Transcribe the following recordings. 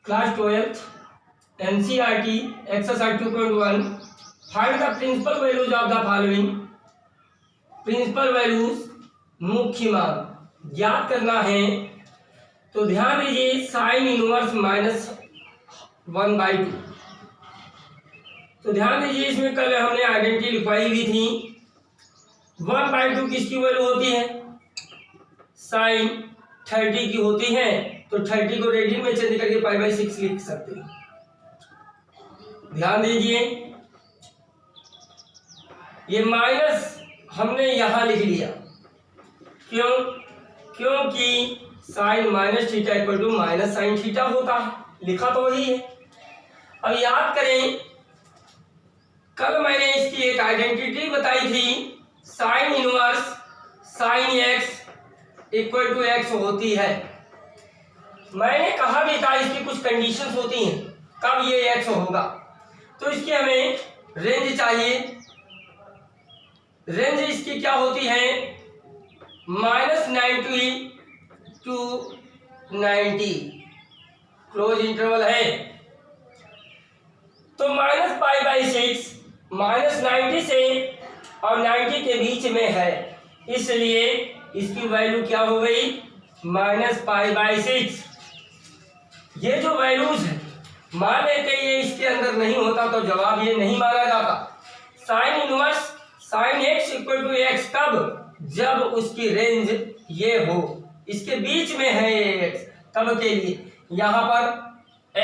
Class 12th NCERT exercise 2.1 find the principal values of the following. Principal values मुख्य मान ज्ञात करना है। तो ध्यान दीजिए साइन इनवर्स -1/2। तो ध्यान दीजिए इसमें कल हमने आइडेंटिटी लिखवाई हुई थी। 1/2 किसकी वैल्यू होती है? साइन 30 की होती है। तो 30 को रेडियन में चेंज करके π/6 लिख सकते हैं। ध्यान दीजिए ये माइनस हमने यहां लिख लिया, क्यों? क्योंकि साइन -θ = -sin θ होता है, लिखा तो वही है। अब याद करें कल मैंने इसकी एक आइडेंटिटी बताई थी, sine inverse sin x = x होती है। मैंने कहा भी था इसकी कुछ कंडीशंस होती हैं कब ये x होगा। तो इसकी हमें रेंज चाहिए। रेंज इसकी क्या होती है? -90 to 90 क्लोज इंटरवल है। तो -π/6 -90 से और 90 के बीच में है, इसलिए इसकी वैल्यू क्या हो गई? -π/6। ये जो वैल्यूज है मान लेते ये इसके अंदर नहीं होता तो जवाब ये नहीं माना जाता। Sine inverse sin x = x कब? जब उसकी रेंज ये हो, इसके बीच में है ये x। तब के लिए यहाँ पर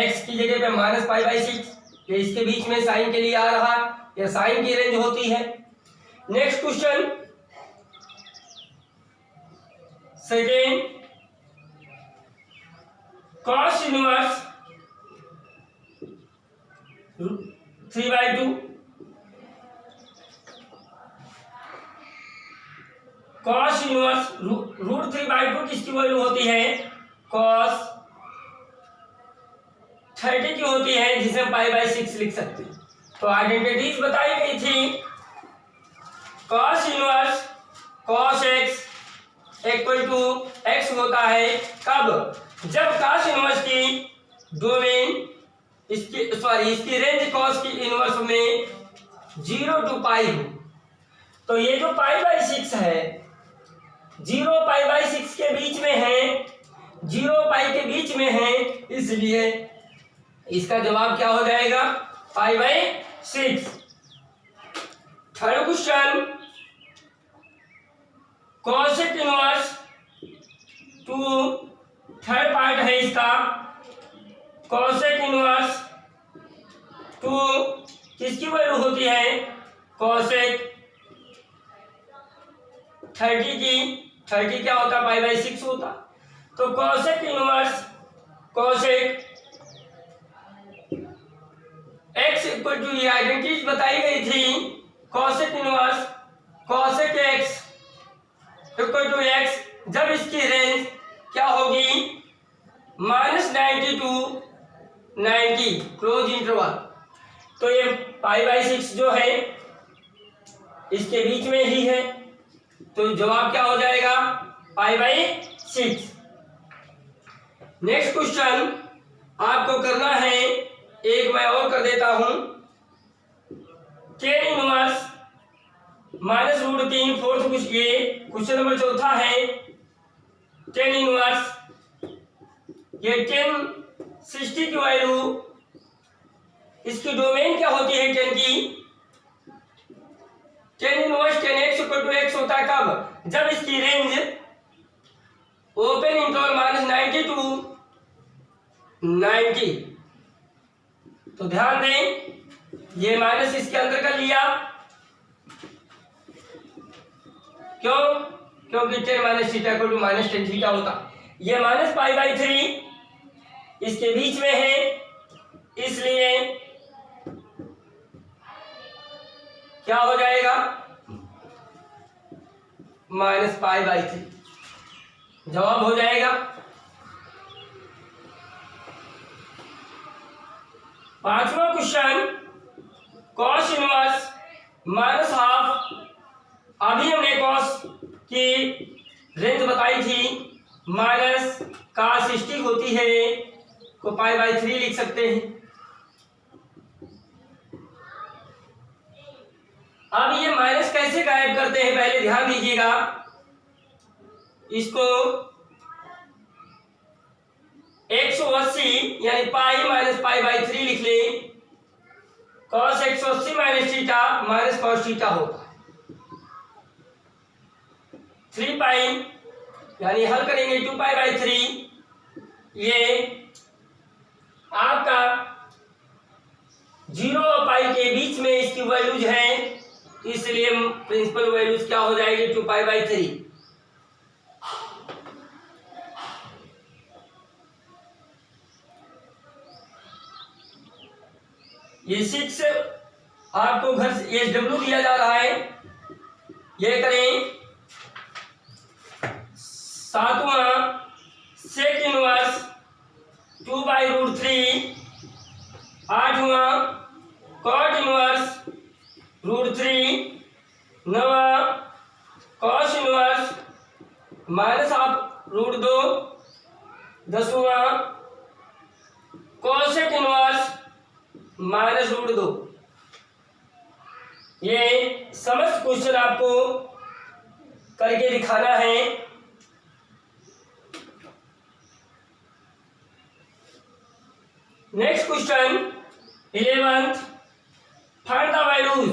x की जगह पे -π/6, ये इसके बीच में साइन के लिए आ रहा है, ये साइन की रेंज होती है। Next question second, cos inverse 3/2। cos inverse √3/2 किसकी वैल्यू होती है? cos 30 की होती है, जिसे हम π/6 लिख सकते हैं। तो आइडेंटिटीज बताई गई थी। cos inverse cos x = x होता है कब? जब cos इनवर्स की डोमेन इसकी रेंज cos की इनवर्स में 0 to π हो। तो ये जो π/6 है 0 π/6 के बीच में है, 0 π के बीच में है, इसलिए इसका जवाब क्या हो जाएगा? π/6। Third question, cosec inverse 2, third part है इसका। cosec इनवर्स 2 किसकी वैल्यू होती है? cosec 30 की। 30 क्या होता? π/6 होता। तो cosec इनवर्स cosec x = ये आइडेंटिटी बताई गई थी। cosec inverse cosec x = x जब इसकी रेंज क्या होगी? -90 to 90 क्लोज इंटरवल। तो ये π/6 जो है इसके बीच में ही है, तो जवाब क्या हो जाएगा? π/6। नेक्स्ट क्वेश्चन आपको करना है, एक मैं और कर देता हूं। tan inverse -√3 fourth question number चौथा है। tan इनवर्स ये tan 60 की वैल्यू, इसकी डोमेन क्या होती है tan की? tan inverse tan x = x होता है कब? जब इसकी रेंज ओपन इंटरवल -90 to 90। तो ध्यान दें ये माइनस इसके अंदर कर लिया, क्यों? क्योंकि tan - θ = -tan θ होता। ये -π/3 इसके बीच में है, इसलिए क्या हो जाएगा? -π/3 जवाब हो जाएगा। पांचवा क्वेश्चन, cos इनवर्स -½ अभी हमने cos की रेंज बताई थी, -cos 60 होती है को π/3 लिख सकते हैं। अब ये माइनस कैसे गायब करते हैं पहले ध्यान दीजिएगा। इसको 180 यानी पाई माइनस π/3 लिख ले। cos 180 minus theta minus cos theta होगा 3 पाई यानी हल करेंगे 2π/3। ये आपका 0 और पाई के बीच में इसकी वैल्यूज है, इसलिए प्रिंसिपल वैल्यूज क्या हो जाएगी 2π/3। ये 6 आपको घर से SW दिया जा रहा है, ये करें 7वां sec inverse 2/√3, 8वां cot inverse √3, 9वां cos inverse -√2, 10वां cosec inverse -√2। ये समस्त क्वेश्चन आपको करके दिखाना है। Next question 11th, find the values.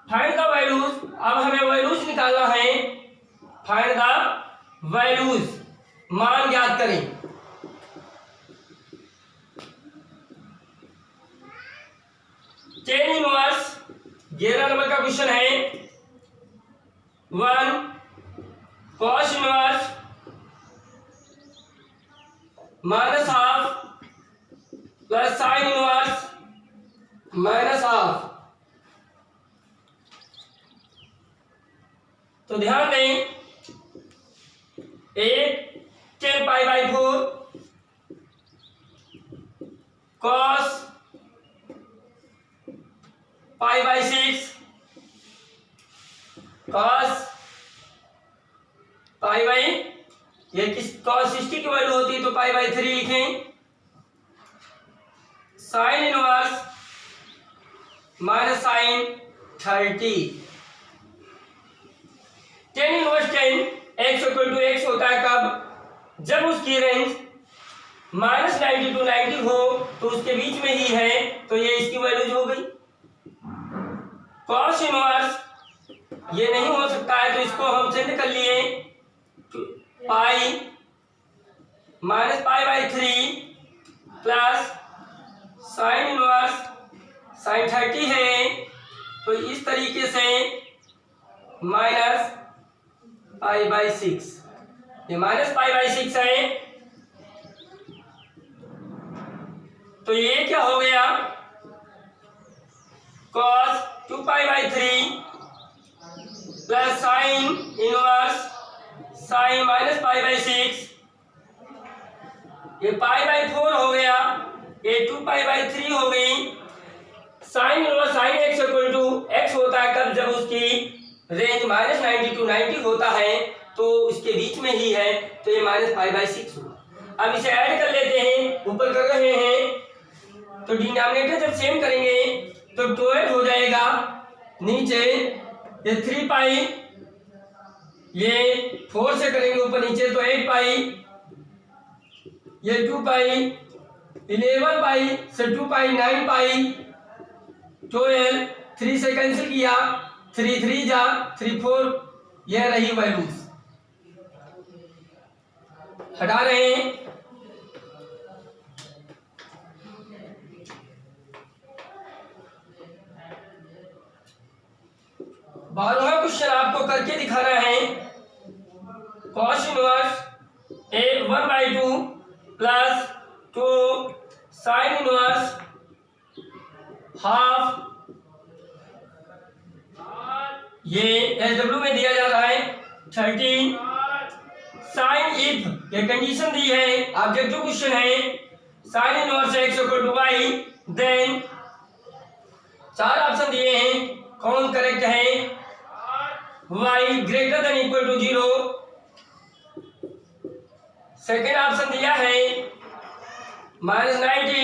Find the values, अब हमें वैल्यूज निकालना है। फाइंड द वैल्यूज, मान ज्ञात करें। tan इनवर्स 11 नंबर का क्वेश्चन है। 1 cos inverse -½ plus sin inverse -½ तो ध्यान दें, एक tan π/4 cos π/6 cos ये किस cos 60 की वैल्यू होती है तो π/3 लिखें। sin inverse -sin 30। tan inverse 10 x = x होता है कब, जब उसकी रेंज -90 to 90 हो तो उसके बीच में ही है, तो ये इसकी वैल्यूज हो गई। cos इनवर्स ये नहीं हो सकता है तो इसको हम चेंज कर लिए, पाई -π/3 प्लस sin इनवर्स sin 30 है, तो इस तरीके से -π/6, ये -π/6 है। तो ये क्या हो गया, cos 2π/3 plus sin inverse sin -π/6, ये π/4 हो गया, ये 2π/3 हो गई। sin inverse sin x = x होता है कब, जब उसकी रेंज -90 to 90 होता है, तो उसके बीच में ही है, तो ये -π/6 होगा। अब इसे ऐड कर लेते हैं, ऊपर कर रहे हैं तो डिनोमिनेटर जब सेम करेंगे तो 12 हो जाएगा, नीचे ये 3 पाई, ये 4 से करेंगे ऊपर नीचे तो 8 पाई, ये 2 पाई, 11 पाई से 2 पाई 9 पाई, 12, 3 से कैंसिल किया, 3 3 जा 3 4, यह रही वैल्यूज। हटा रहे हैं, बारहवां क्वेश्चन आपको करके दिखाना है। cos inverse 1/2 plus 2 sin inverse half, ये SW में दिया जा रहा है 13। sin इफ ये कंडीशन दी है, ऑब्जेक्टिव क्वेश्चन है। sin inverse x = y, then 4 option दिए हैं, कौन करेक्ट है। y > 0, सेकेंड ऑप्शन दिया है -90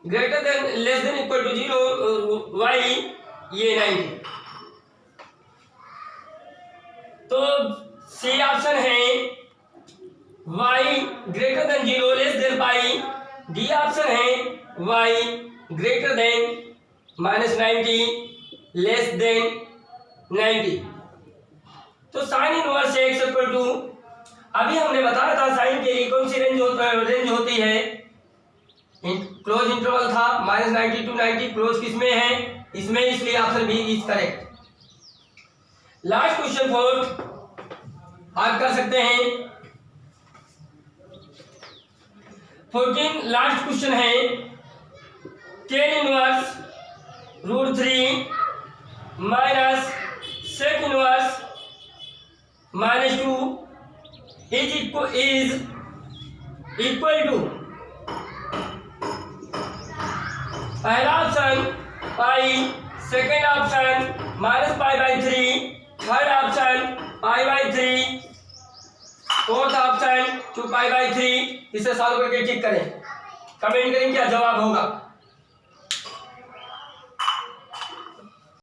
greater than less than equal to 0 y ये 90। तो सी ऑप्शन है y greater than 0 less than pi. D option है y greater than -90 less than 90। तो sine inverse x equal to, अभी हमने बताया था साइन के लिए कौन सी रेंज होती है, क्लोज इंटरवल था -90 to 90, क्लोज किसमें है, इसमें, इसलिए option B is correct. Last question fourth आप कर सकते हैं। 14 लास्ट क्वेश्चन है, tan inverse √3 minus sec inverse -2 is equal to, पहला option pi, second option -π/3, third option π/3, fourth option 2π/3। इसे सॉल्व करके ठीक करें, कमेंट करें क्या जवाब होगा।